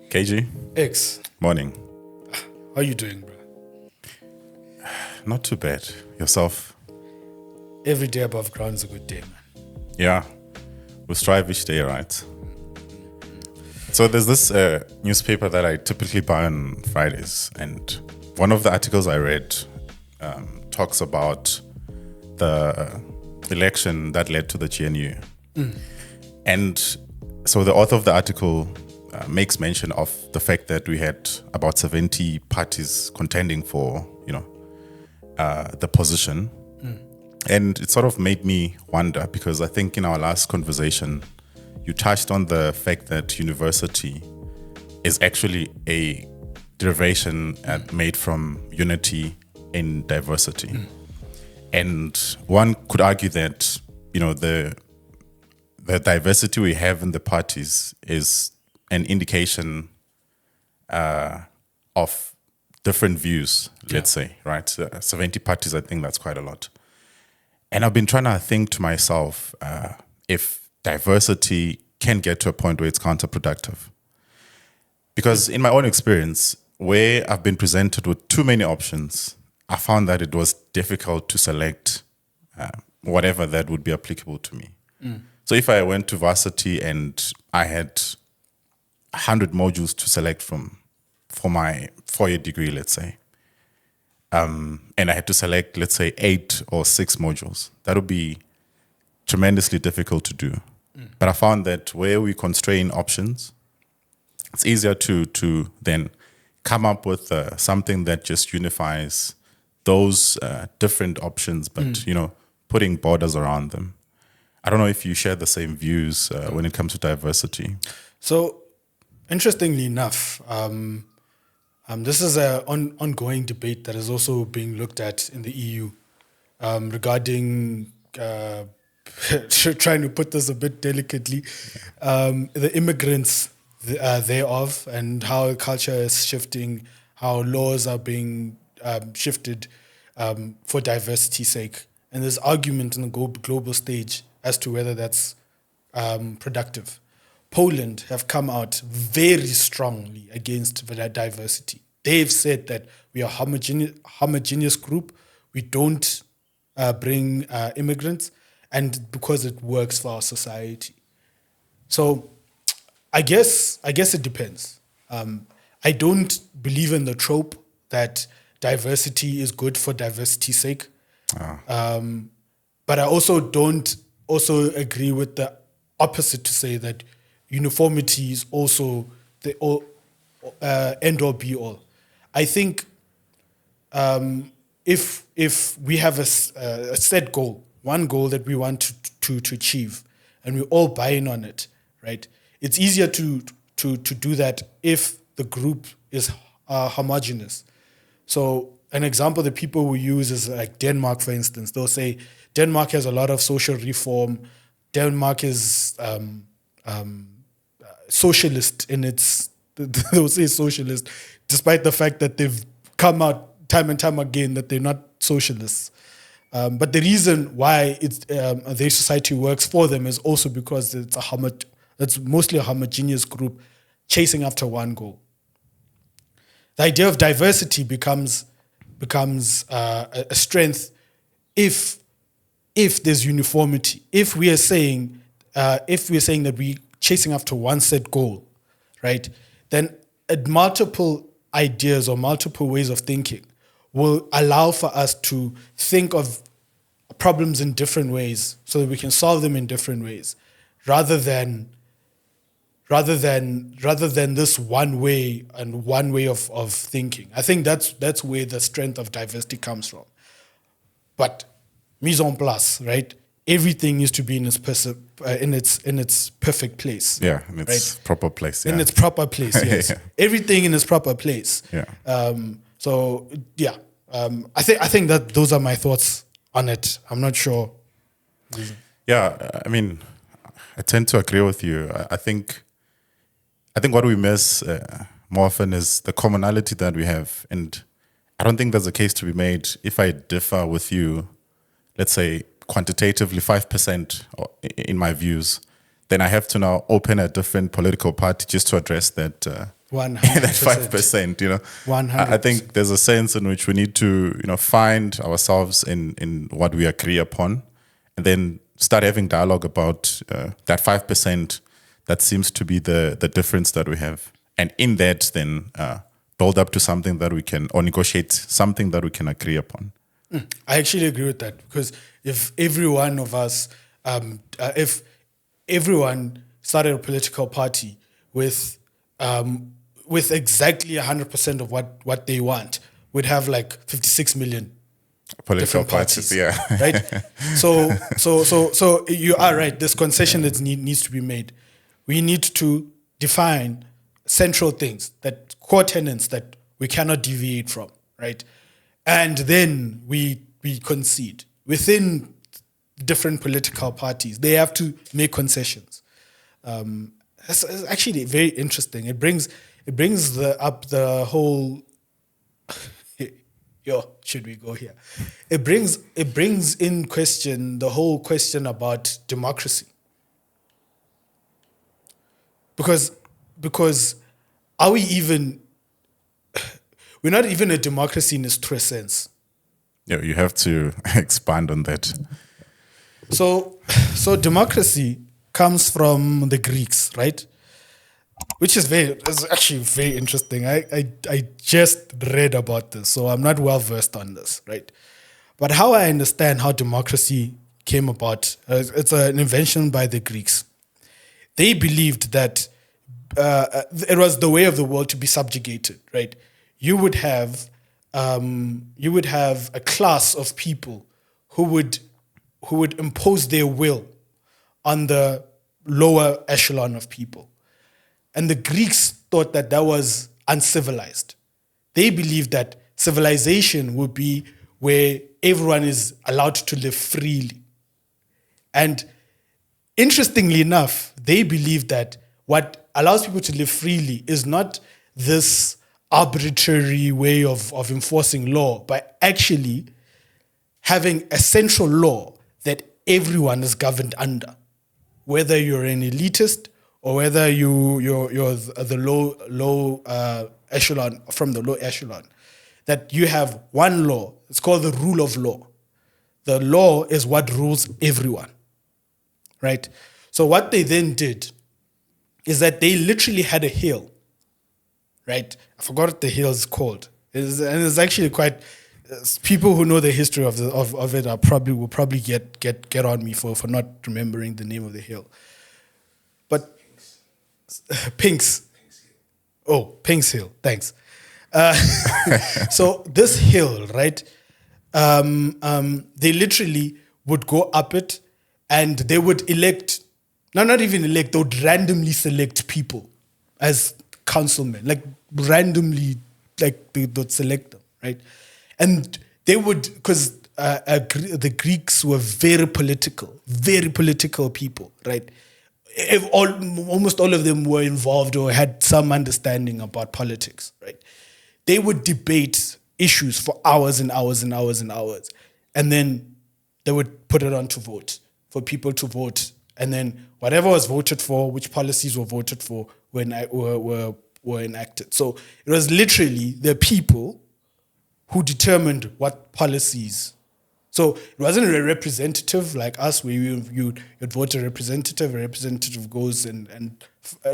KG, X, morning. how you doing, bro? Not too bad. Yourself? Every day above ground is a good day, man. Yeah, we strive each day, right? So there's this newspaper that I typically buy on Fridays, and one of the articles I read talks about the election that led to the GNU. And so the author of the article makes mention of the fact that we had about 70 parties contending for, the position. And it sort of made me wonder, because I think in our last conversation, you touched on the fact that university is actually a derivation made from unity in diversity. And one could argue that, the diversity we have in the parties is an indication of different views, let's say, right? 70 parties, I think that's quite a lot. And I've been trying to think to myself if diversity can get to a point where it's counterproductive. Because in my own experience, where I've been presented with too many options, I found that it was difficult to select whatever that would be applicable to me. So if I went to varsity and I had 100 modules to select from for my 4-year degree, let's say, and I had to select, let's say, 8 or 6 modules, that would be tremendously difficult to do. But I found that where we constrain options, it's easier to then come up with something that just unifies those different options, but, putting borders around them. I don't know if you share the same views when it comes to diversity. So, interestingly enough, this is an ongoing debate that is also being looked at in the EU regarding, trying to put this a bit delicately, the immigrants thereof, and how culture is shifting, how laws are being shifted for diversity's sake. And there's argument in the global stage as to whether that's productive. Poland have come out very strongly against diversity. They've said that we are a homogeneous group. We don't bring immigrants, and because it works for our society. So I guess it depends. I don't believe in the trope that diversity is good for diversity's sake. But I also don't agree with the opposite to say that uniformity is also the end all be all. I think if we have a set goal, one goal that we want to achieve, and we all buy in on it, right? It's easier to do that if the group is homogeneous. So an example that people will use is like Denmark, for instance. They'll say Denmark has a lot of social reform. Denmark is socialist in its, they'll say socialist, despite the fact that they've come out time and time again that they're not socialists. But the reason why their society works for them is also because it's mostly a homogeneous group chasing after one goal. The idea of diversity becomes a strength if there's uniformity. If we are saying that we're chasing after one set goal, right? Then multiple ideas or multiple ways of thinking will allow for us to think of problems in different ways so that we can solve them in different ways, rather than this one way of thinking. I think that's where the strength of diversity comes from. But mise en place, right? Everything needs to be in its perfect place. Yeah, in its proper place. Yeah. In its proper place, yes. Yeah. Everything in its proper place. Yeah. I think that those are my thoughts on it. I'm not sure. Yeah, I mean, I tend to agree with you. I think what we miss more often is the commonality that we have. And I don't think there's a case to be made if I differ with you, let's say quantitatively 5% in my views, then I have to now open a different political party just to address that that 5%, you know. 100%. I think there's a sense in which we need to, you know, find ourselves in what we agree upon, and then start having dialogue about that 5% that seems to be the difference that we have. And in that, then build up to something that we can, or negotiate something that we can agree upon. I actually agree with that, because if every one of us, if everyone started a political party with exactly 100% of what they want, we'd have like 56 million Political different parties, parties, yeah. right? So you are right. This concession that needs to be made. We need to define central things, that core tenets that we cannot deviate from, right? And then we concede within different political parties. They have to make concessions. It's actually very interesting. It brings up the whole. Should we go here? It brings in question the whole question about democracy. Because are we even? We're not even a democracy in its true sense. Yeah, you have to expand on that. So democracy comes from the Greeks, right? Which is actually very interesting. I just read about this, so I'm not well versed on this, right? But how I understand how democracy came about, it's an invention by the Greeks. They believed that it was the way of the world to be subjugated, right? You would have a class of people who would impose their will on the lower echelon of people. And the Greeks thought that was uncivilized. They believed that civilization would be where everyone is allowed to live freely. And interestingly enough, they believed that what allows people to live freely is not this arbitrary way of enforcing law, but actually having a central law that everyone is governed under, whether you're an elitist or whether you're the low echelon, from the low echelon, that you have one law. It's called the rule of law. The law is what rules everyone, right? So what they then did is that they literally had a hill, right? I forgot what the hill is called. It's actually quite. People who know the history of it will probably get on me for not remembering the name of the hill. But Pink's Hill. Thanks. So this hill, right? They literally would go up it, and they would elect. No, not even elect. They would randomly select people as councilmen, like randomly, like they would select them, right? And they would, because the Greeks were very political people, right? Almost all of them were involved or had some understanding about politics, right? They would debate issues for hours and hours and hours and hours. And then they would put it on to vote, for people to vote. And then whatever was voted for, which policies were voted for, were enacted. So it was literally the people who determined what policies. So it wasn't a representative like us, where you'd vote a representative goes and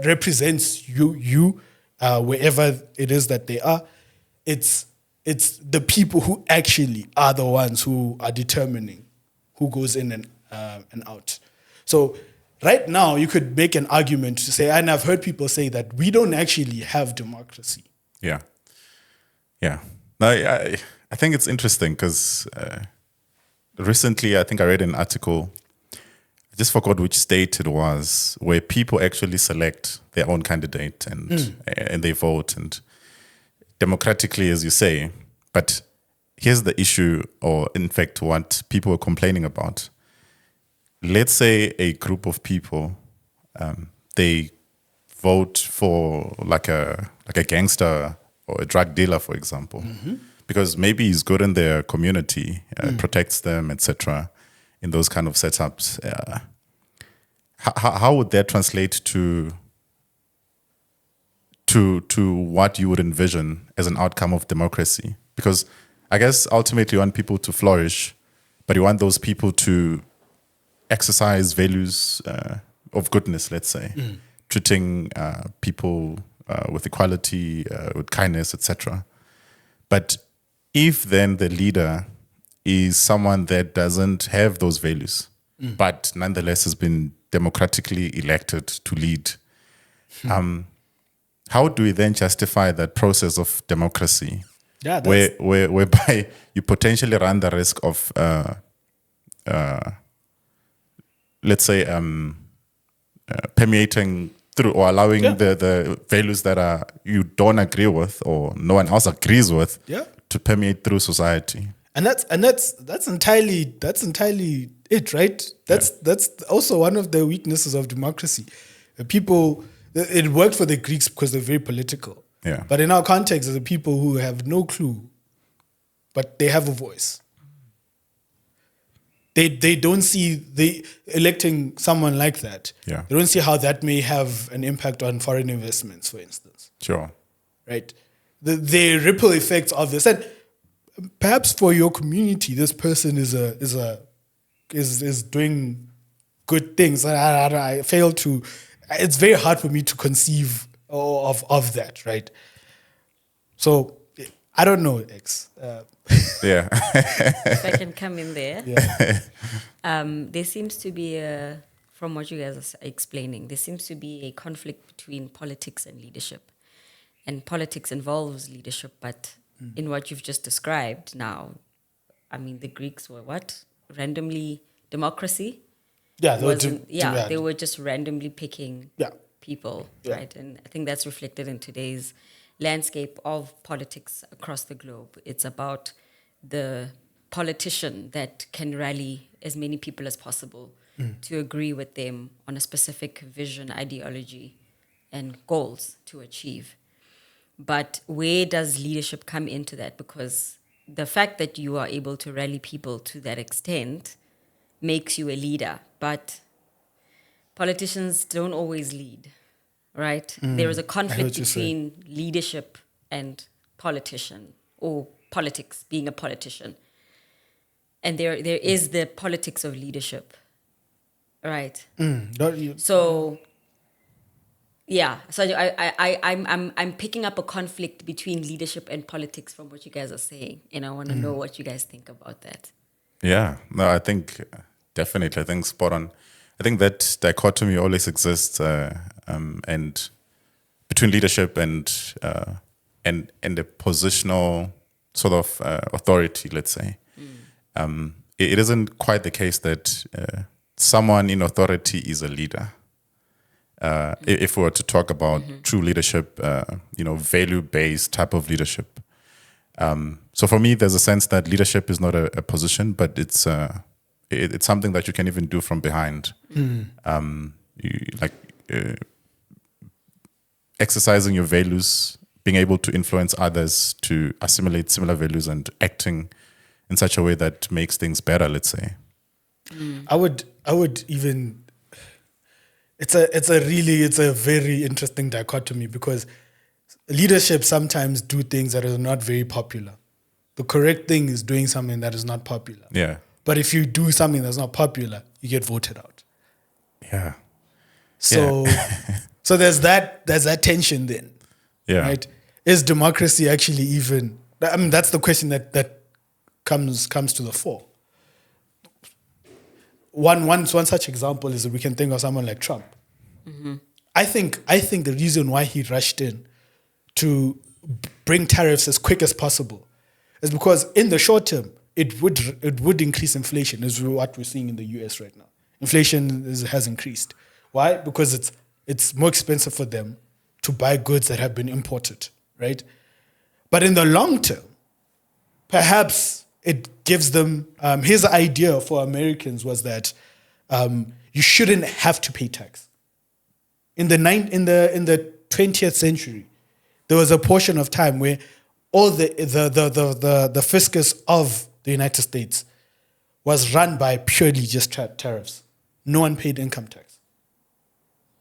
represents you wherever it is that they are. It's the people who actually are the ones who are determining who goes in and out. So right now you could make an argument to say, and I've heard people say that we don't actually have democracy. Yeah. No, I think it's interesting because recently I think I read an article, I just forgot which state it was, where people actually select their own candidate and they vote, and democratically, as you say. But here's the issue, or in fact what people were complaining about. Let's say a group of people, they vote for like a gangster or a drug dealer, for example, because maybe he's good in their community, protects them, etc. In those kind of setups, how would that translate to to what you would envision as an outcome of democracy? Because I guess ultimately you want people to flourish, but you want those people to exercise values of goodness, let's say, treating people with equality, with kindness, etc. But if then the leader is someone that doesn't have those values, but nonetheless has been democratically elected to lead, how do we then justify that process of democracy, whereby you potentially run the risk of, let's say, permeating through or allowing the values that you don't agree with or no one else agrees with to permeate through society? And that's entirely it, right? That's also one of the weaknesses of democracy. People, it worked for the Greeks because they're very political. Yeah. But in our context, there's the people who have no clue, but they have a voice. They don't see electing someone like that. Yeah. They don't see how that may have an impact on foreign investments, for instance. Sure. Right. The ripple effects of this, and perhaps for your community, this person is doing good things. I fail to. It's very hard for me to conceive of that, right? So I don't know, X. Yeah. If I can come in there. Yeah. There seems to be from what you guys are explaining, there seems to be a conflict between politics and leadership. And politics involves leadership, but in what you've just described now, I mean, the Greeks were what? Randomly democracy? Yeah, They were just randomly picking people, right? And I think that's reflected in today's landscape of politics across the globe. It's about the politician that can rally as many people as possible to agree with them on a specific vision, ideology, and goals to achieve. But where does leadership come into that? Because the fact that you are able to rally people to that extent makes you a leader. But politicians don't always lead, right? There is a conflict between leadership and politician, or politics, being a politician. And there is the politics of leadership, right? So I'm picking up a conflict between leadership and politics from what you guys are saying, and I want to know what you guys think about that. Yeah, no, I think definitely. I think spot on. I think that dichotomy always exists, and between leadership and the positional sort of authority, let's say. It isn't quite the case that someone in authority is a leader. If we were to talk about true leadership, value-based type of leadership. So for me, there's a sense that leadership is not a position, but it's something that you can even do from behind. Exercising your values, being able to influence others to assimilate similar values, and acting in such a way that makes things better, let's say. I would even. It's a very interesting dichotomy, because leadership sometimes do things that are not very popular. The correct thing is doing something that is not popular. Yeah. But if you do something that's not popular, you get voted out. Yeah. So so there's that tension then. Yeah. Right? Is democracy actually even, I mean, that's the question that comes to the fore. One such example is that we can think of someone like Trump. I think the reason why he rushed in to bring tariffs as quick as possible is because in the short term it would increase inflation, is what we're seeing in the US right now. Inflation has increased. Why? Because it's more expensive for them to buy goods that have been imported, right? But in the long term, perhaps it gives them, his idea for Americans was that you shouldn't have to pay tax. In the 20th century, there was a portion of time where all the fiscus of the United States was run by purely just tariffs. No one paid income tax.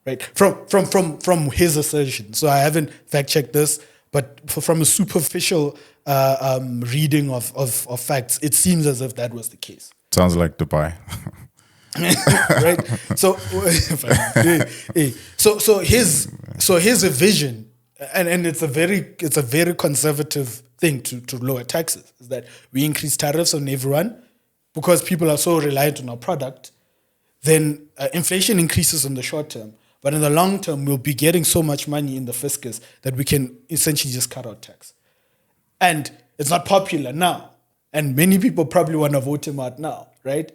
right? From his assertion. So I haven't fact checked this, but from a superficial reading of facts, it seems as if that was the case. Sounds like Dubai. Right? So, his vision, and it's a very conservative thing to lower taxes, is that we increase tariffs on everyone because people are so reliant on our product. Then inflation increases in the short term, but in the long term, we'll be getting so much money in the fiscus that we can essentially just cut out tax. And it's not popular now, and many people probably want to vote him out now, right?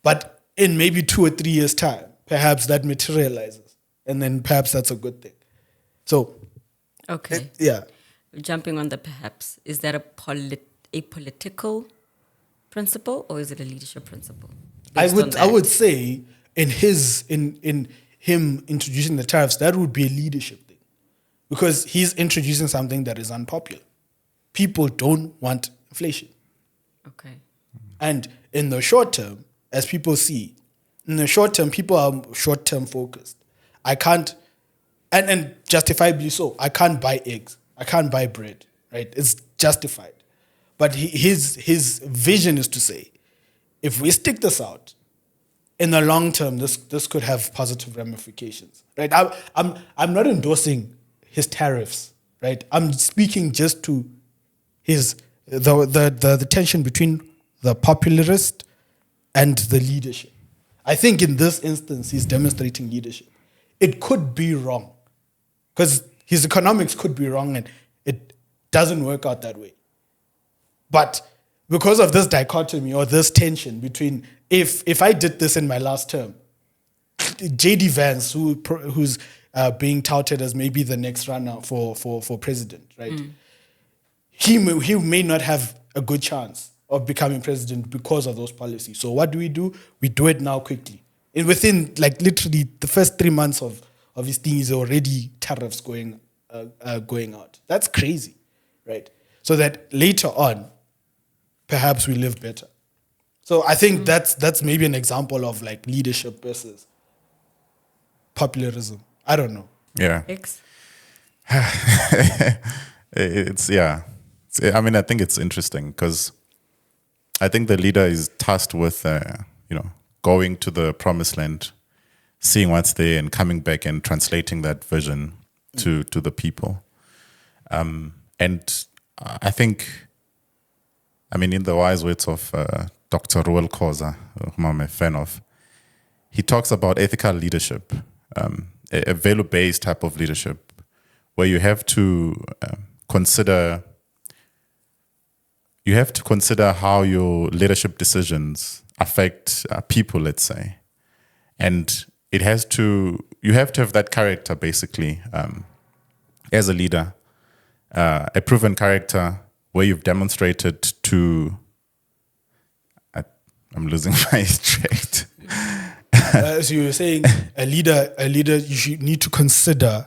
But in maybe 2 or 3 years' time, perhaps that materializes, and then perhaps that's a good thing. So, okay, Jumping on the perhaps, is that a political principle or is it a leadership principle? I would say in him introducing the tariffs, that would be a leadership thing, because he's introducing something that is unpopular. People don't want inflation. Okay. And in the short term, as people see, in the short term, people are short-term focused. I can't, and justifiably so, I can't buy eggs. I can't buy bread, right? It's justified. But his vision is to say, if we stick this out, in the long term, this could have positive ramifications, right? I'm not endorsing his tariffs, right? I'm speaking just to the tension between the popularist and the leadership. I think in this instance, he's demonstrating leadership. It could be wrong, because his economics could be wrong and it doesn't work out that way. But because of this dichotomy or this tension between, if I did this in my last term, J.D. Vance, who's being touted as maybe the next runner for president, right? He may not have a good chance of becoming president because of those policies. So what do? We do it now quickly. And within literally the first 3 months of his thing is already tariffs going out. That's crazy, right? So that later on, perhaps we live better. So I think that's maybe an example of leadership versus popularism. I don't know. Yeah. X. I mean, I think it's interesting because I think the leader is tasked with, going to the promised land, seeing what's there, and coming back and translating that vision to the people. And I think, in the wise words of Dr. Kosa, whom I'm a fan of, he talks about ethical leadership, a value-based type of leadership, where you have to consider how your leadership decisions affect people, let's say. And you have to have that character, basically, as a leader, a proven character where you've demonstrated to... I'm losing my track. So you were saying a leader, you should need to consider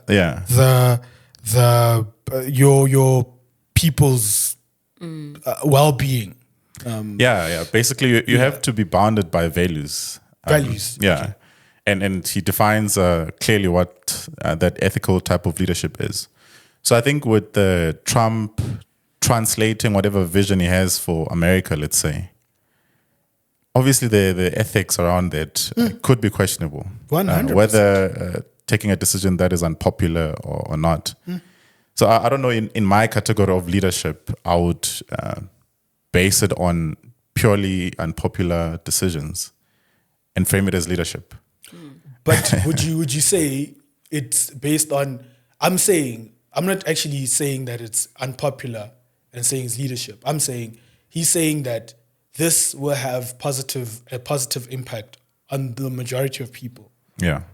your people's well-being. Basically, you have to be bounded by values. Okay. And he defines clearly what that ethical type of leadership is. So I think with the Trump translating whatever vision he has for America, let's say, obviously the ethics around that could be questionable. 100%. Whether taking a decision that is unpopular or not. So I don't know, in my category of leadership, I would base it on purely unpopular decisions and frame it as leadership. But would you say it's based on, I'm not actually saying that it's unpopular and saying it's leadership. I'm saying, he's saying that this will have a positive impact on the majority of people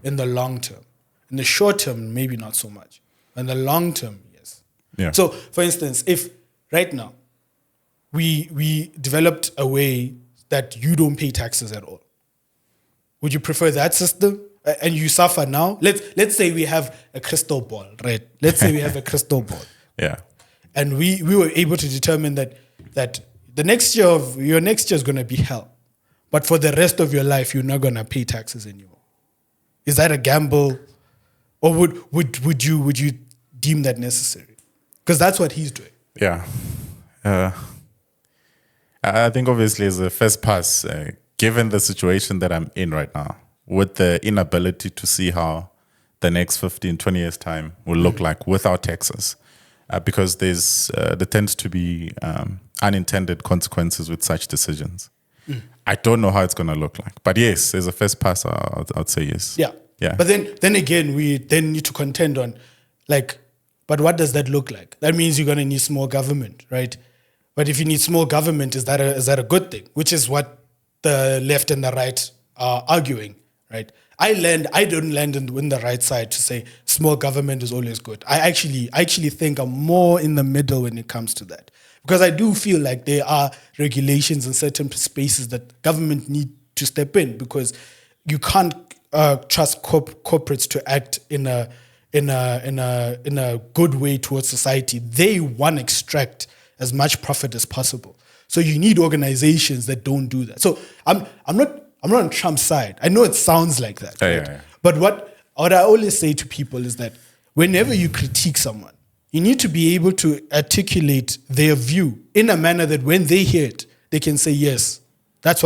in the long term. In the short term, maybe not so much. In the long term, yes. Yeah. So, for instance, if right now we developed a way that you don't pay taxes at all, would you prefer that system? And you suffer now? Let's say we have a crystal ball, right? Let's say we have a crystal ball. Yeah. And we were able to determine that the next year your next year is going to be hell. But for the rest of your life, you're not going to pay taxes anymore. Is that a gamble Or would you deem that necessary? Because that's what he's doing. Yeah. I think obviously as a first pass, given the situation that I'm in right now, with the inability to see how the next 15, 20 years time will look like without taxes, because there tends to be unintended consequences with such decisions. I don't know how it's going to look like. But yes, as a first pass, I'd say yes. Yeah. But then again, we then need to contend on, like, but what does that look like? That means you're going to need small government, right? But if you need small government, is that a good thing? Which is what the left and the right are arguing, right? I don't land in the right side to say small government is always good. I actually think I'm more in the middle when it comes to that. Because I do feel like there are regulations in certain spaces that government need to step in, because you can't trust corporates to act in a good way towards society. They want to extract as much profit as possible. So you need organizations that don't do that. So I'm not on Trump's side. I know it sounds like that. Right? Yeah. But what I always say to people is that whenever you critique someone, you need to be able to articulate their view in a manner that when they hear it, they can say, yes, that's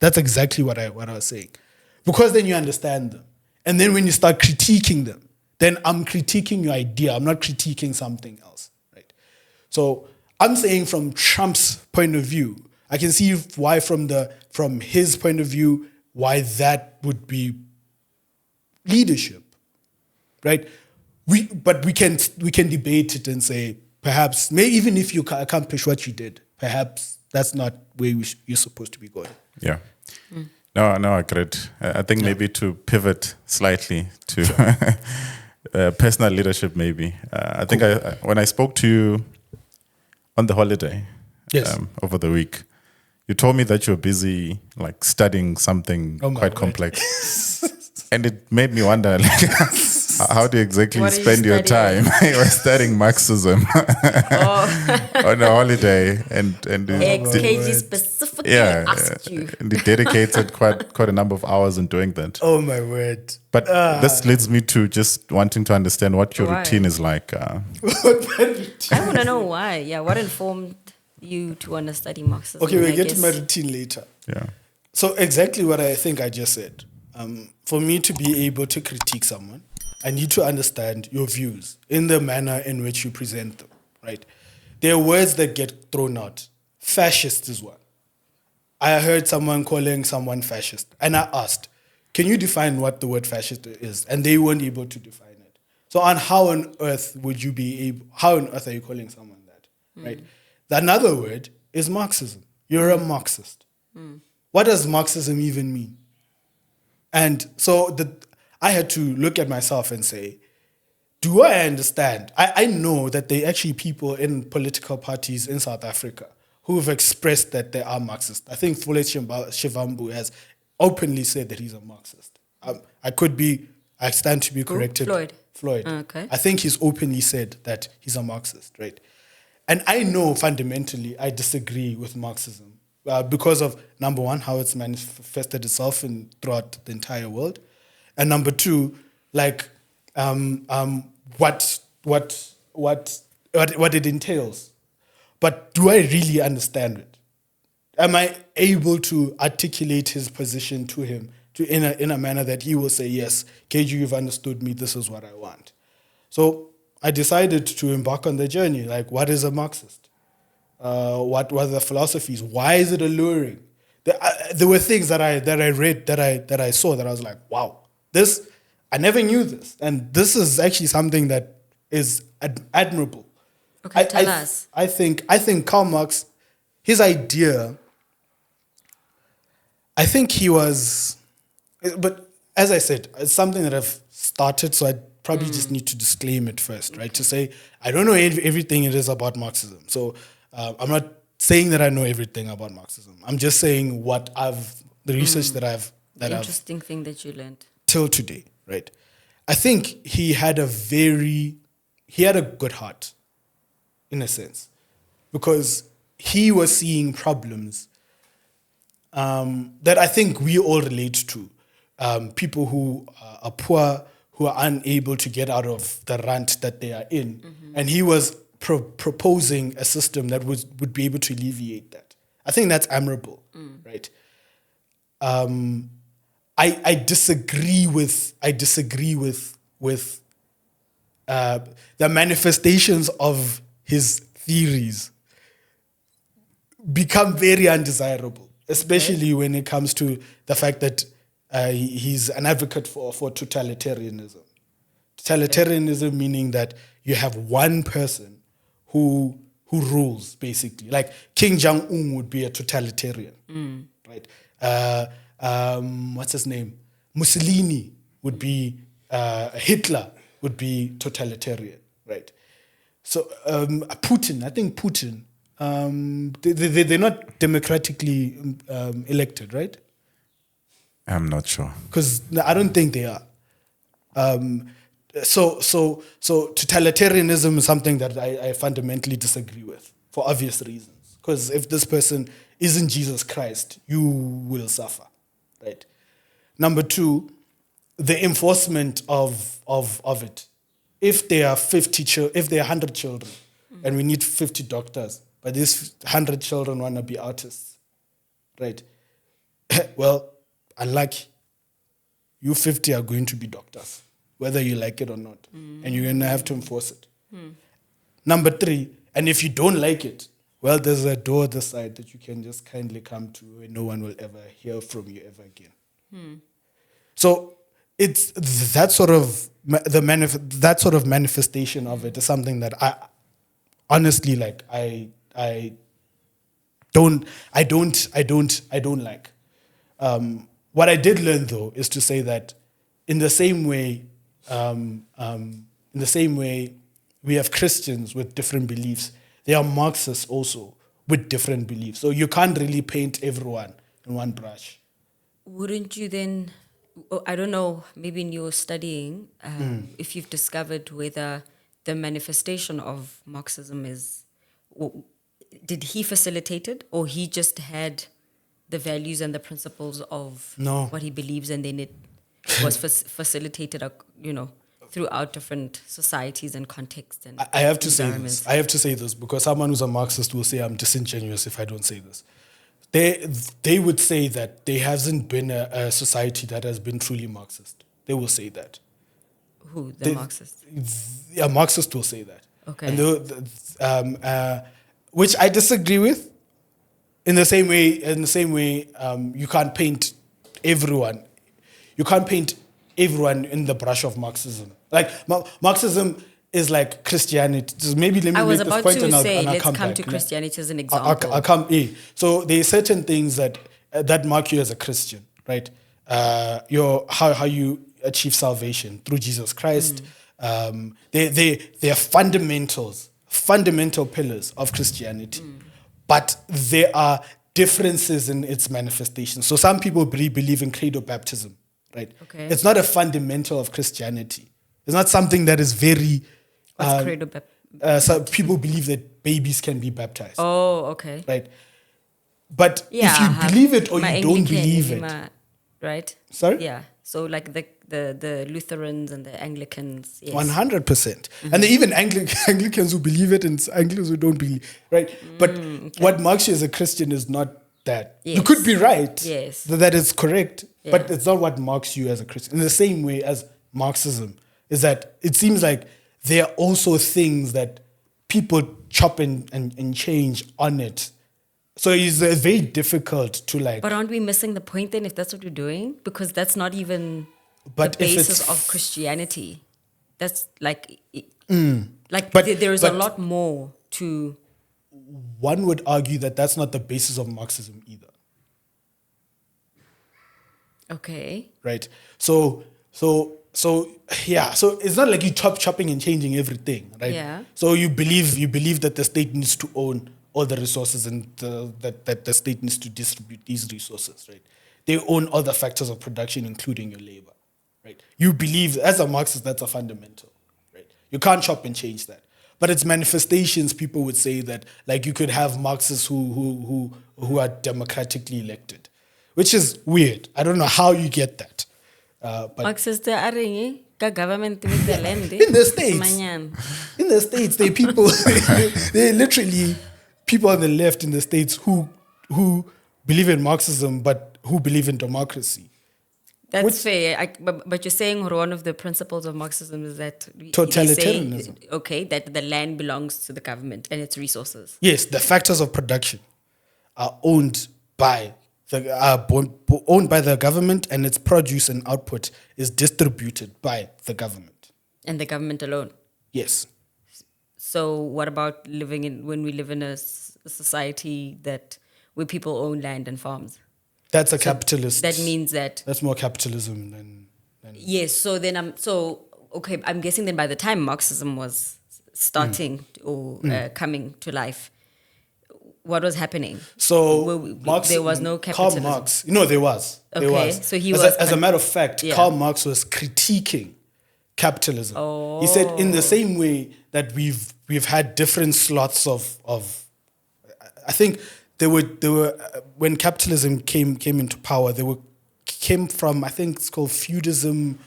exactly what I was saying. Because then you understand them. And then when you start critiquing them, then I'm critiquing your idea. I'm not critiquing something else, right? So I'm saying from Trump's point of view, I can see why from his point of view, why that would be leadership, right? But we can debate it and say, perhaps, even if you accomplish what you did, perhaps that's not where you're supposed to be going. Yeah. No, agreed. I think maybe to pivot slightly to personal leadership, maybe. I think when I spoke to you on the holiday, yes, over the week, you told me that you're busy like studying something quite complex. And it made me wonder, like, how do you exactly spend your time? You were studying Marxism on a holiday, and KG specifically asked you. And he dedicated quite a number of hours in doing that. Oh my word! But this leads me to just wanting to understand what your routine is like. I want to know why. Yeah, what informed you to want to study Marxism? Okay, we'll get to my routine later. Yeah. So exactly what I think I just said. For me to be able to critique someone, I need to understand your views in the manner in which you present them, right? There are words that get thrown out. Fascist is one. I heard someone calling someone fascist, and I asked, can you define what the word fascist is? And they weren't able to define it. So how on earth are you calling someone that, right? Another word is Marxism. You're a Marxist. What does Marxism even mean? And so I had to look at myself and say, do I understand? I know that there are actually people in political parties in South Africa who have expressed that they are Marxist. I think Fule Shivambu has openly said that he's a Marxist. I stand to be corrected. Floyd. Okay. I think he's openly said that he's a Marxist, right? And I know fundamentally I disagree with Marxism. Because of, number one, how it's manifested itself throughout the entire world, and number two, like what it entails. But do I really understand it? Am I able to articulate his position to him in a manner that he will say, yes, KG, you've understood me. This is what I want. So I decided to embark on the journey. Like, what is a Marxist? What were the philosophies? Why is it alluring? There were things that I read, that I saw, that I was like, wow, I never knew this, and this is actually something that is admirable. Okay, tell us. I think Karl Marx, his idea, I think he was, but as I said, it's something that I've started, so I probably just need to disclaim it first, right? To say I don't know everything it is about Marxism, so. I'm not saying that I know everything about Marxism. I'm just saying the research that I've interesting thing that you learned till today, right? I think he had a good heart, in a sense, because he was seeing problems that I think we all relate to. People who are poor, who are unable to get out of the rut that they are in. And he was proposing a system that would be able to alleviate that. I think that's admirable, right? I disagree with the manifestations of his theories become very undesirable, especially when it comes to the fact that he's an advocate for totalitarianism. Totalitarianism meaning that you have one person who rules, basically. Like King Jong-un would be a totalitarian, right? What's his name? Mussolini would be, Hitler would be totalitarian, right? So Putin, I think Putin, they're not democratically elected, right? I'm not sure. Because I don't think they are. So totalitarianism is something that I fundamentally disagree with for obvious reasons. Because if this person isn't Jesus Christ, you will suffer, right? Number two, the enforcement of it. If there are 100 children and we need 50 doctors, but these 100 children want to be artists, right? Well, unlucky. You 50 are going to be doctors, whether you like it or not. And you're going to have to enforce it. Number three, and if you don't like it, well, there's a door this side that you can just kindly come to and no one will ever hear from you ever again. So it's that sort of manifestation of it is something that I honestly like. I don't like. What I did learn though is to say that in the same way we have Christians with different beliefs, there are Marxists also with different beliefs. So you can't really paint everyone in one brush. Wouldn't you then, I don't know, maybe in your studying, if you've discovered whether the manifestation of Marxism is, did he facilitate it or he just had the values and the principles of what he believes and then it was facilitated, throughout different societies and contexts and I have to say this. I have to say this because someone who's a Marxist will say I'm disingenuous if I don't say this. They would say that there hasn't been a society that has been truly Marxist. They will say that. Who? The Marxists? Yeah, Marxists will say that. Okay. And which I disagree with. In the same way, you can't paint everyone. You can't paint everyone in the brush of Marxism. Like Marxism is like Christianity. Just maybe let me I was make this about point to and say, I'll let's come come back. to Christianity as an example. I'll come. So there are certain things that mark you as a Christian, right? How you achieve salvation through Jesus Christ. They are fundamental pillars of Christianity. But there are differences in its manifestations. So some people believe in credo baptism, right? Okay. It's not a fundamental of Christianity. It's not something that is very... What's credo baptism? So people believe that babies can be baptized. Oh, okay. Right? But if you believe it or you don't believe it... Right? Sorry? Yeah. So like the Lutherans and the Anglicans. Yes. 100%. And even Anglicans who believe it and Anglicans who don't believe, right? But what marks you as a Christian is not that. Yes. You could be right. Yes. That is correct. Yeah. But it's not what marks you as a Christian. In the same way as Marxism is that it seems like there are also things that people chop and change on it. So it's very difficult to like... But aren't we missing the point then if that's what we're doing? Because that's not even but the basis of Christianity. That's like... there is a lot more to... One would argue that that's not the basis of Marxism either. Okay. Right. So it's not like you chopping and changing everything, right? Yeah. So you believe that the state needs to own all the resources and that the state needs to distribute these resources, right? They own all the factors of production, including your labor, right? You believe, as a Marxist, that's a fundamental, right? You can't chop and change that. But its manifestations, people would say that, like, you could have Marxists who are democratically elected, which is weird. I don't know how you get that. But Marxists are government with the land. In the States, they people, they literally people on the left in the States who believe in Marxism but who believe in democracy. That's fair. But you're saying one of the principles of Marxism is that totalitarianism. That the land belongs to the government and its resources. Yes, the factors of production are owned by the government, and its produce and output is distributed by the government. And the government alone. Yes. So what about when we live in a society where people own land and farms? That's a capitalist. That means that that's more capitalism than yes. So then I'm guessing then by the time Marxism was starting or coming to life, what was happening? So there was no capitalism. Karl Marx. No, there was. Okay, there was. So he as a matter of fact, Karl Marx was critiquing capitalism. He said in the same way that we've had different slots of I think there were when capitalism came into power, came from, I think it's called feudism,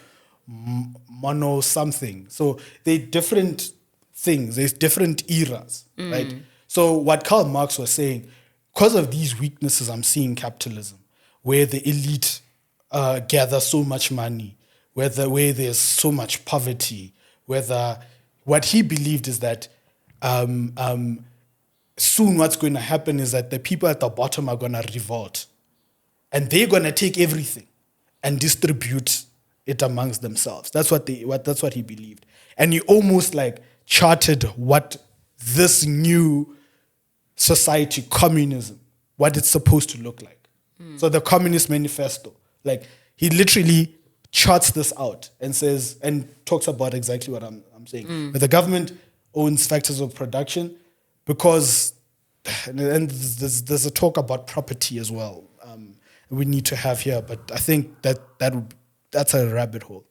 mono something. So they're different things. There's different eras, right? So what Karl Marx was saying, because of these weaknesses I'm seeing in capitalism, where the elite gather so much money, where there's so much poverty, what he believed is that soon what's going to happen is that the people at the bottom are going to revolt, and they're going to take everything and distribute it amongst themselves. That's what he believed, and he almost like charted what this new society, communism, what it's supposed to look like. So the Communist Manifesto, like he literally charts this out and says and talks about exactly what I'm saying. But the government owns factors of production. Because, and there's a talk about property as well. We need to have here, but I think that's a rabbit hole.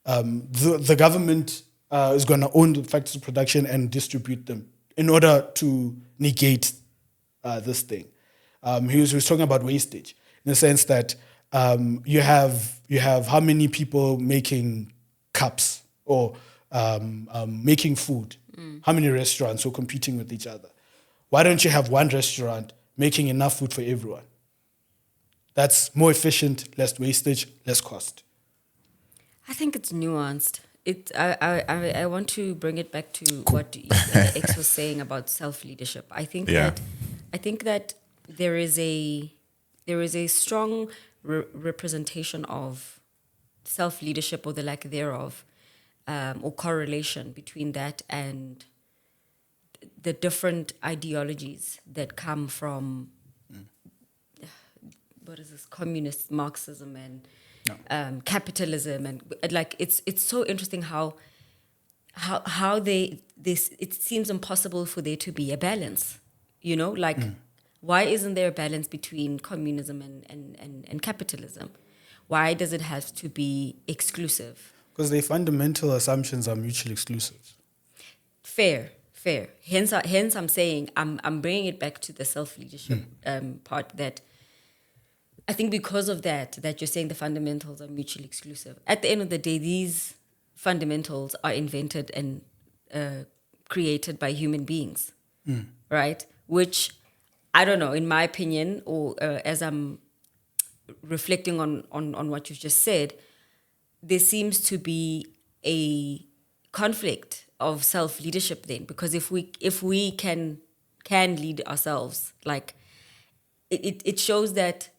The government is going to own the factors of production and distribute them in order to negate this thing. He was talking about wastage in the sense that you have how many people making cups or making food. How many restaurants who are competing with each other? Why don't you have one restaurant making enough food for everyone? That's more efficient, less wastage, less cost. I think it's nuanced. I want to bring it back to what X was saying about self-leadership. I think that there is a strong representation of self-leadership or the lack thereof. Or correlation between that and the different ideologies that come from communist Marxism and capitalism, and like it's so interesting how it seems impossible for there to be a balance, why isn't there a balance between communism and capitalism? Why does it have to be exclusive? Because their fundamental assumptions are mutually exclusive. Fair. Hence I'm saying I'm bringing it back to the self-leadership part, that I think because of that you're saying the fundamentals are mutually exclusive. At the end of the day, these fundamentals are invented and created by human beings, right? Which, I don't know, in my opinion, or as I'm reflecting on what you've just said, there seems to be a conflict of self-leadership then, because if we can lead ourselves, like it shows that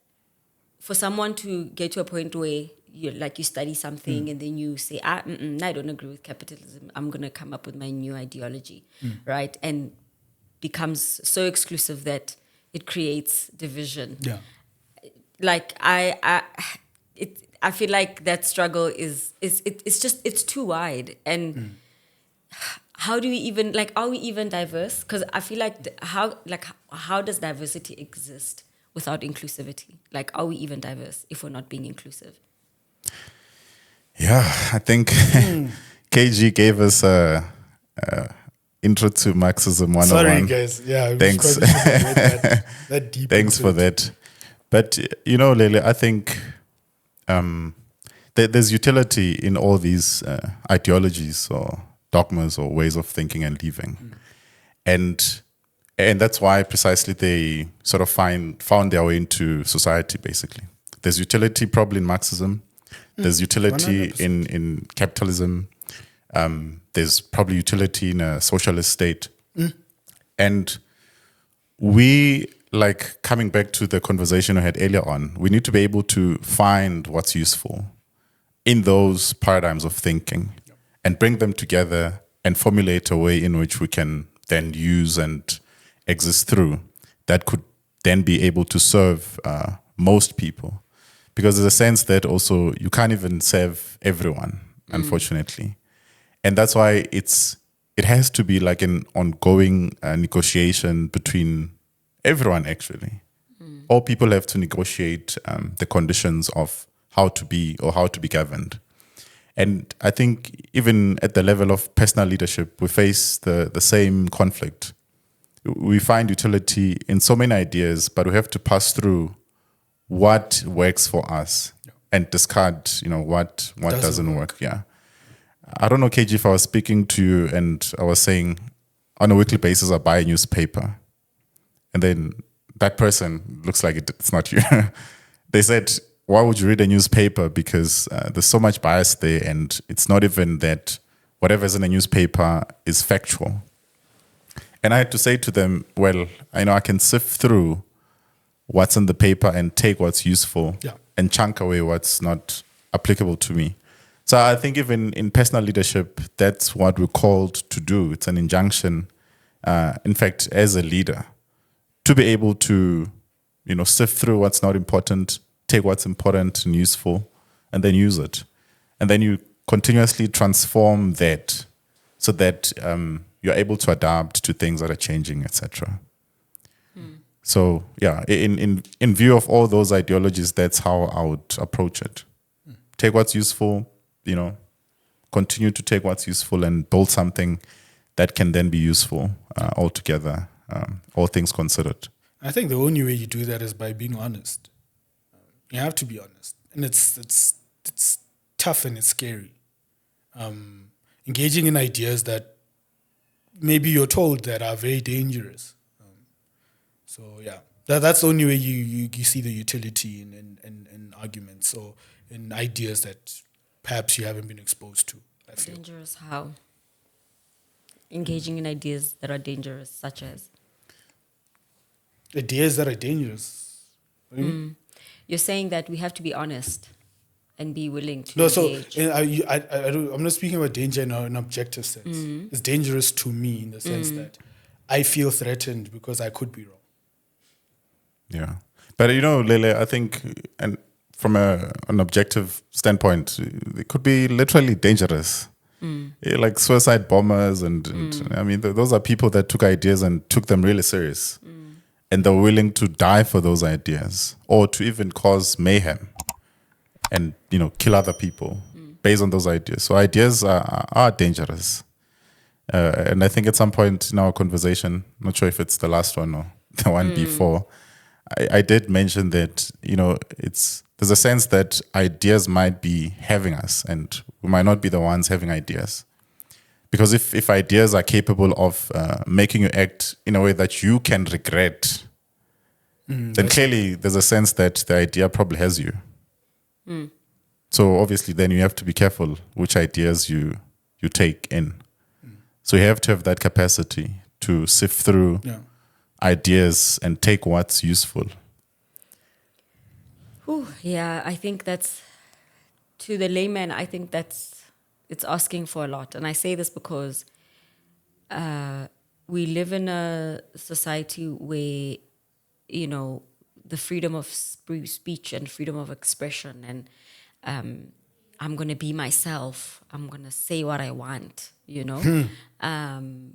for someone to get to a point where you study something and then you say, I don't agree with capitalism, I'm going to come up with my new ideology, right? And becomes so exclusive that it creates division. Yeah. Like I feel like that struggle is too wide. And how do we even, are we even diverse? Because I feel like how does diversity exist without inclusivity? Like, are we even diverse if we're not being inclusive? Yeah, I think KG gave us a intro to Marxism 101. Sorry, guys. Yeah, thanks. that deep. Thanks for that. But Lele, I think there's utility in all these ideologies or dogmas or ways of thinking and living. And that's why precisely they sort of found their way into society, basically. There's utility probably in Marxism. There's utility in capitalism. There's probably utility in a socialist state. And we, like coming back to the conversation I had earlier on, we need to be able to find what's useful in those paradigms of thinking and bring them together and formulate a way in which we can then use and exist through that could then be able to serve most people. Because there's a sense that also you can't even serve everyone, unfortunately. And that's why it has to be like an ongoing negotiation between everyone, actually. All people have to negotiate the conditions of how to be or how to be governed. And I think even at the level of personal leadership, we face the same conflict. We find utility in so many ideas, but we have to pass through what works for us and discard, what doesn't work. Yeah. I don't know, KG, if I was speaking to you and I was saying on a weekly basis, I buy a newspaper. And then that person looks like it's not you. They said, why would you read a newspaper? Because there's so much bias there, and it's not even that whatever's in a newspaper is factual. And I had to say to them, well, I know I can sift through what's in the paper and take what's useful and chunk away what's not applicable to me. So I think even in personal leadership, that's what we're called to do. It's an injunction, in fact, as a leader, to be able to, sift through what's not important, take what's important and useful, and then use it. And then you continuously transform that so that you're able to adapt to things that are changing, etc. So, yeah, in view of all those ideologies, that's how I would approach it. Take what's useful, continue to take what's useful and build something that can then be useful altogether, all things considered. I think the only way you do that is by being honest. You have to be honest, and it's tough and it's scary. Engaging in ideas that maybe you're told that are very dangerous. That's the only way you see the utility in arguments or in ideas that perhaps you haven't been exposed to. I feel. Dangerous how? Engaging in ideas that are dangerous, such as? Ideas that are dangerous. What do you mean? You're saying that we have to be honest and be willing to engage. I'm not speaking about danger in an objective sense. It's dangerous to me in the sense that I feel threatened because I could be wrong. Yeah. But, Lele, I think, and from an objective standpoint, it could be literally dangerous. Like suicide bombers and I mean, those are people that took ideas and took them really serious. And they're willing to die for those ideas or to even cause mayhem and, kill other people based on those ideas. So ideas are dangerous. And I think at some point in our conversation, I'm not sure if it's the last one or the one before, I did mention that, there's a sense that ideas might be having us and we might not be the ones having ideas. Because if ideas are capable of making you act in a way that you can regret, then clearly there's a sense that the idea probably has you. So obviously then you have to be careful which ideas you take in. So you have to have that capacity to sift through ideas and take what's useful. Yeah, I think that's, to the layman, I think it's asking for a lot. And I say this because we live in a society where, the freedom of speech and freedom of expression and I'm going to be myself. I'm going to say what I want,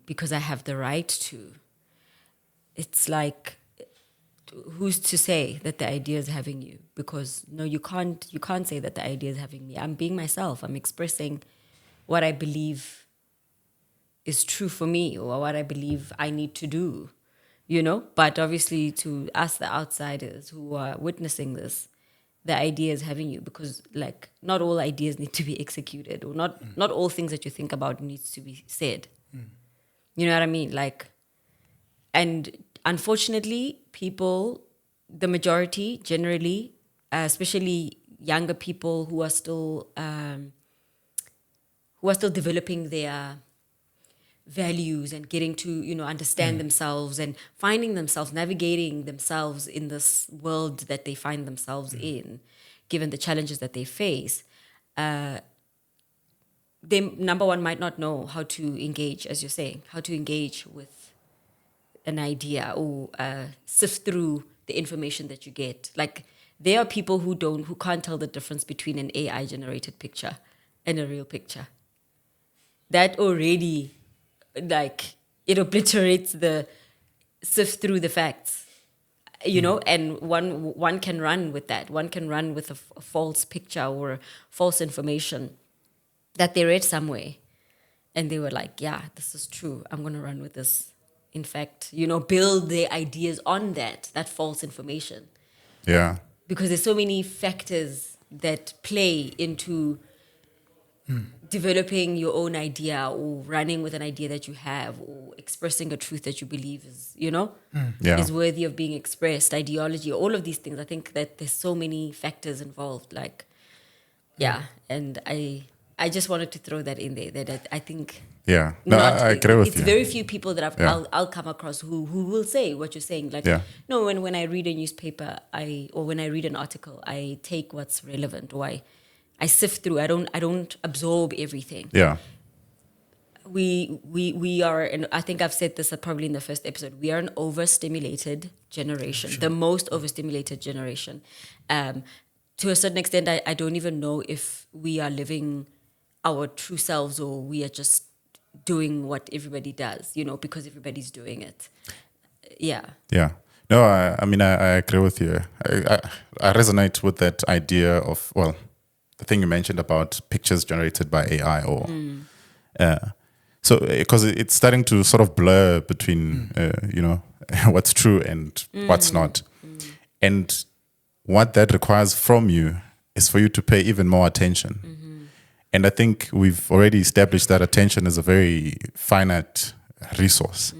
because I have the right to. It's like, who's to say that the idea is having you? Because no, you can't say that the idea is having me. I'm being myself. I'm expressing what I believe is true for me or what I believe I need to do, But obviously to us, the outsiders who are witnessing this, the idea is having you, because like not all ideas need to be executed, or not all things that you think about needs to be said. You know what I mean? Like, and unfortunately, people, the majority generally, especially younger people who are still developing their values and getting to, you know, understand themselves and finding themselves, navigating themselves in this world that they find themselves in, given the challenges that they face, they, number one, might not know how to engage, as you're saying, how to engage with an idea or sift through the information that you get. Like, there are people who can't tell the difference between an AI generated picture and a real picture. That already, like, it obliterates the sift through the facts, you know, and one can run with that. One can run with a false picture or false information that they read somewhere, and they were like, yeah, this is true, I'm going to run with this. In fact, you know, build their ideas on that false information. Yeah. Because there's so many factors that play into developing your own idea, or running with an idea that you have, or expressing a truth that you believe is, you know, is worthy of being expressed, ideology, all of these things. I think that there's so many factors involved. Like, and I just wanted to throw that in there, that I think... Yeah, no, I agree with you. It's very few people that I'll come across who will say what you're saying. Like, no, when I read a newspaper, or when I read an article, I take what's relevant, or I sift through. I don't absorb everything. Yeah. We are, and I think I've said this probably in the first episode, we are an overstimulated generation, the most overstimulated generation. To a certain extent, I don't even know if we are living our true selves, or we are just doing what everybody does, you know, because everybody's doing it. Yeah. Yeah. No, I mean, I agree with you. I resonate with that idea of, well, the thing you mentioned about pictures generated by AI, or so, because it's starting to sort of blur between you know, what's true and what's not, and what that requires from you is for you to pay even more attention. And I think we've already established that attention is a very finite resource.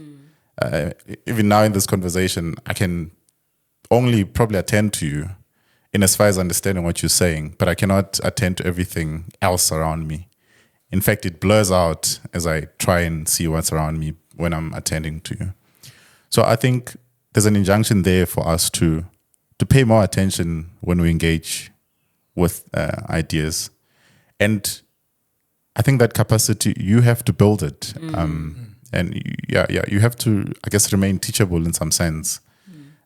Even now in this conversation, I can only probably attend to you in as far as understanding what you're saying, but I cannot attend to everything else around me. In fact, it blurs out as I try and see what's around me when I'm attending to you. So I think there's an injunction there for us to pay more attention when we engage with ideas. And I think that capacity, you have to build it. And you have to, I guess, remain teachable in some sense.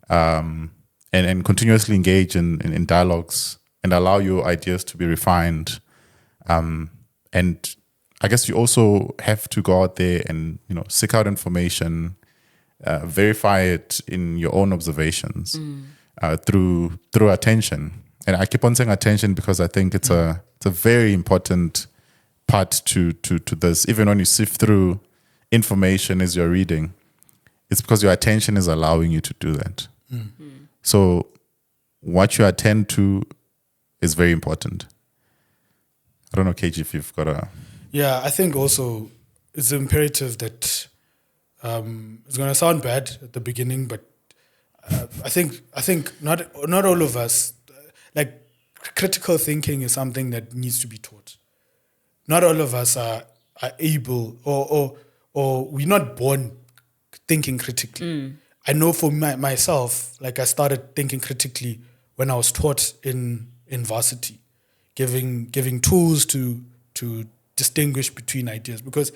And continuously engage in dialogues and allow your ideas to be refined. And I guess you also have to go out there and, you know, seek out information, verify it in your own observations through attention. And I keep on saying attention because I think it's a very important part to this. Even when you sift through information as you're reading, it's because your attention is allowing you to do that. So what you attend to is very important. I don't know, KG, if you've got a... Yeah, I think also it's imperative that it's going to sound bad at the beginning, but I think not all of us, like, critical thinking is something that needs to be taught. Not all of us are able, or we're not born thinking critically. I know for myself, like, I started thinking critically when I was taught in varsity, giving tools to distinguish between ideas. Because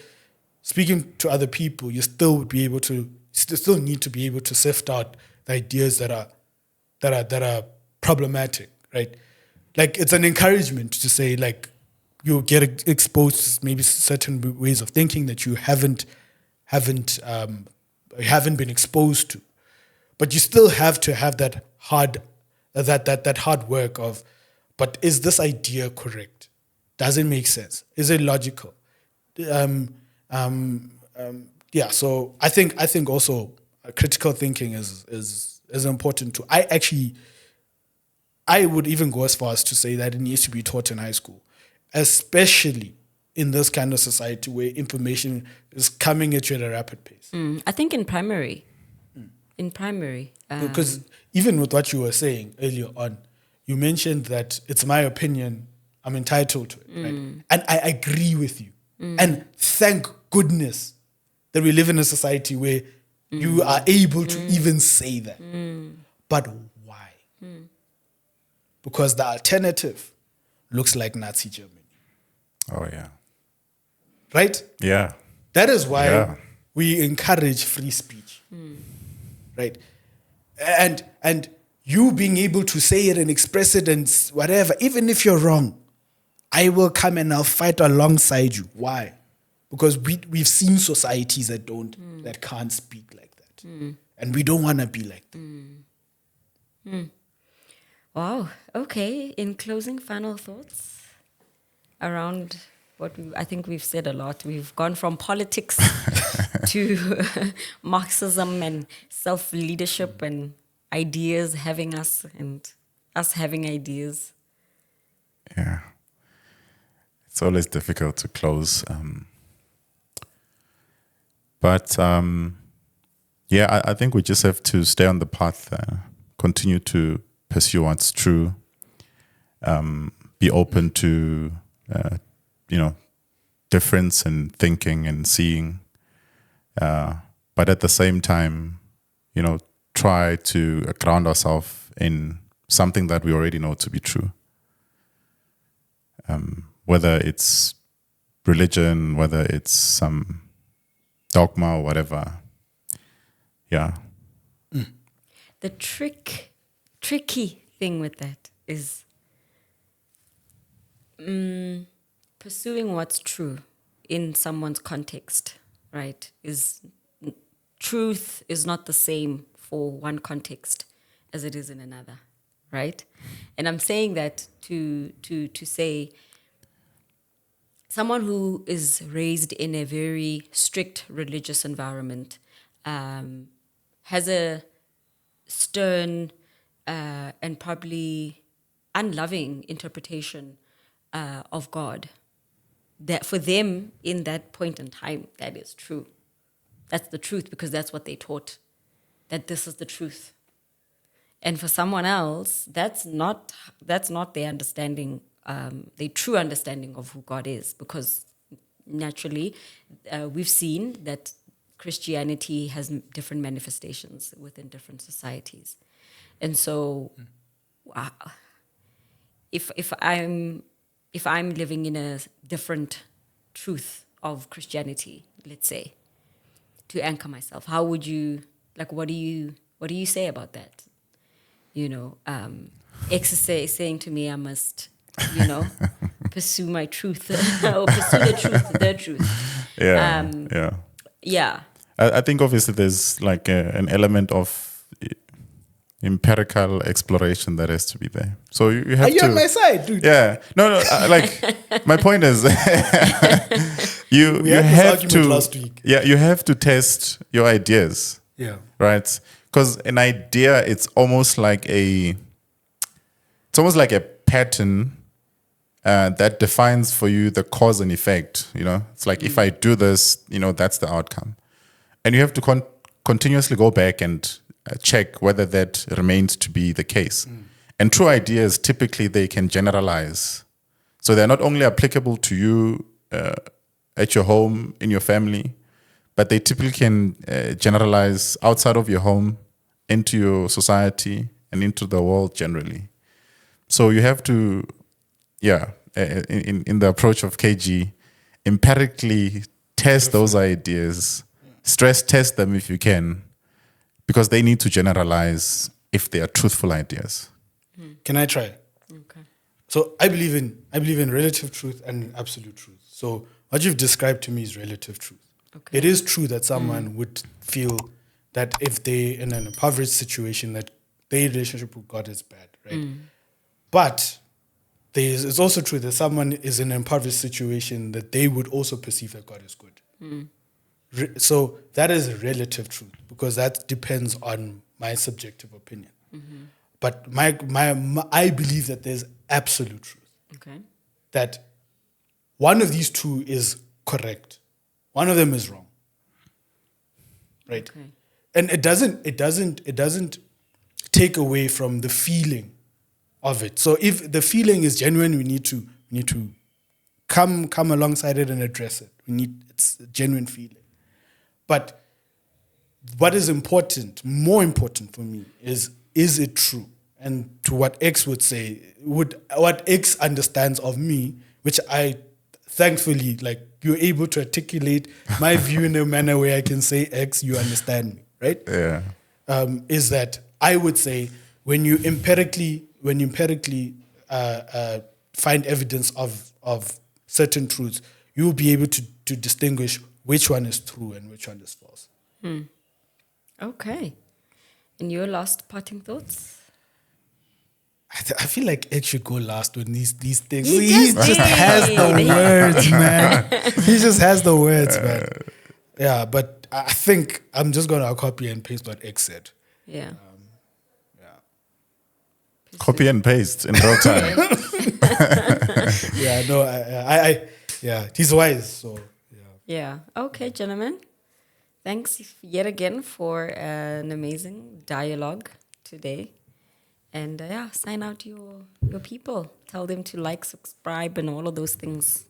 speaking to other people, you still need to be able to sift out the ideas that are problematic, right? Like, it's an encouragement to say, like, you get exposed to maybe certain ways of thinking that you haven't been exposed to, but you still have to have that hard work of, but is this idea correct? Does it make sense? Is it logical? So I think also critical thinking is important too. I would even go as far as to say that it needs to be taught in high school, especially in this kind of society where information is coming at you at a rapid pace. I think in primary. In primary. Because even with what you were saying earlier on, you mentioned that it's my opinion, I'm entitled to it, right? And I agree with you. And thank goodness that we live in a society where you are able to even say that. But why? Because the alternative looks like Nazi Germany. Oh, yeah. Right? Yeah. That is why we encourage free speech. Right? And you being able to say it and express it and whatever, even if you're wrong, I will come and I'll fight alongside you. Why? Because we've seen societies that can't speak like that. And we don't want to be like that. Wow. Okay. In closing, final thoughts around I think we've said a lot. We've gone from politics to Marxism and self-leadership and ideas having us and us having ideas. Yeah. It's always difficult to close. But I think we just have to stay on the path, continue to pursue what's true, be open to, difference in thinking and seeing, but at the same time, try to ground ourselves in something that we already know to be true. Whether it's religion, whether it's some dogma or whatever. Yeah. The tricky thing with that is pursuing what's true in someone's context, right? Truth is not the same for one context as it is in another, right? And I'm saying that to say someone who is raised in a very strict religious environment has a stern and probably unloving interpretation of God. That for them, in that point in time, that is true. That's the truth because that's what they taught, that this is the truth. And for someone else, that's not their understanding, their true understanding of who God is, because naturally we've seen that Christianity has different manifestations within different societies. And so if I'm living in a different truth of Christianity, let's say, to anchor myself, how would you, what do you say about that? Exercise saying to me, I must, pursue my truth or pursue the truth. Yeah. Yeah. I think obviously there's an element of empirical exploration that has to be there. So you have Are you to. on my side, dude? Yeah. No. My point is, you have to. Last week. Yeah, you have to test your ideas. Yeah. Right. Because an idea, it's almost like a pattern that defines for you the cause and effect. It's like if I do this, that's the outcome, and you have to continuously go back and check whether that remains to be the case. And true ideas, typically they can generalize. So they're not only applicable to you at your home, in your family, but they typically can generalize outside of your home, into your society, and into the world generally. So you have to, in the approach of KG, empirically test those ideas, stress test them if you can, because they need to generalize if they are truthful ideas. Can I try? Okay. So I believe in relative truth and absolute truth. So what you've described to me is relative truth. Okay. It is true that someone would feel that if they're in an impoverished situation, that their relationship with God is bad, right? But it's also true that someone is in an impoverished situation that they would also perceive that God is good. So that is a relative truth because that depends on my subjective opinion. But I believe that there's absolute truth. Okay. That one of these two is correct. One of them is wrong. Right? Okay. And it doesn't take away from the feeling of it. So if the feeling is genuine, we need to come alongside it and address it. It's a genuine feeling. But what is important, more important for me, is it true? And to what X would say, what X understands of me, which I thankfully, like, you're able to articulate my view in a manner where I can say, X, you understand me, right? Yeah. Is that I would say when you empirically find evidence of certain truths, you'll be able to distinguish which one is true and which one is false. Okay. And your last parting thoughts? I feel like X should go last on these things. He just has the words, man. He just has the words, man. Yeah, but I think I'm just going to copy and paste what X said. Yeah. Copy and paste in real time. Yeah, no, yeah, he's wise, so Yeah. Okay, gentlemen. Thanks yet again for an amazing dialogue today. And sign out your people. Tell them to like, subscribe, and all of those things.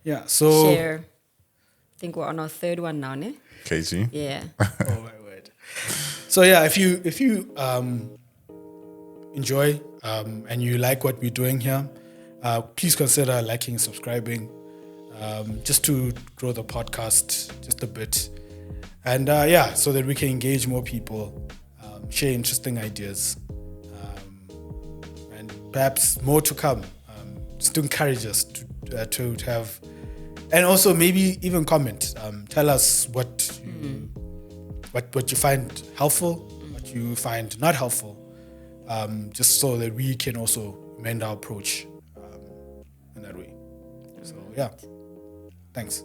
Yeah, so Share. I think we're on our third one now, ne? KG. Yeah. Oh my word. So yeah, if you enjoy and you like what we're doing here, please consider liking and subscribing, just to grow the podcast just a bit, and so that we can engage more people, share interesting ideas, and perhaps more to come. Just to encourage us to have, and also maybe even comment. Tell us what you find helpful, what you find not helpful, just so that we can also amend our approach in that way. So yeah, thanks.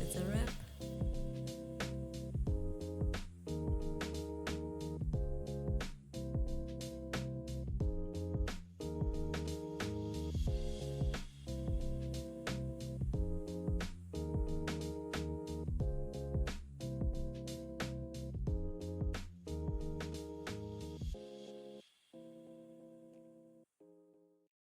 It's a wrap.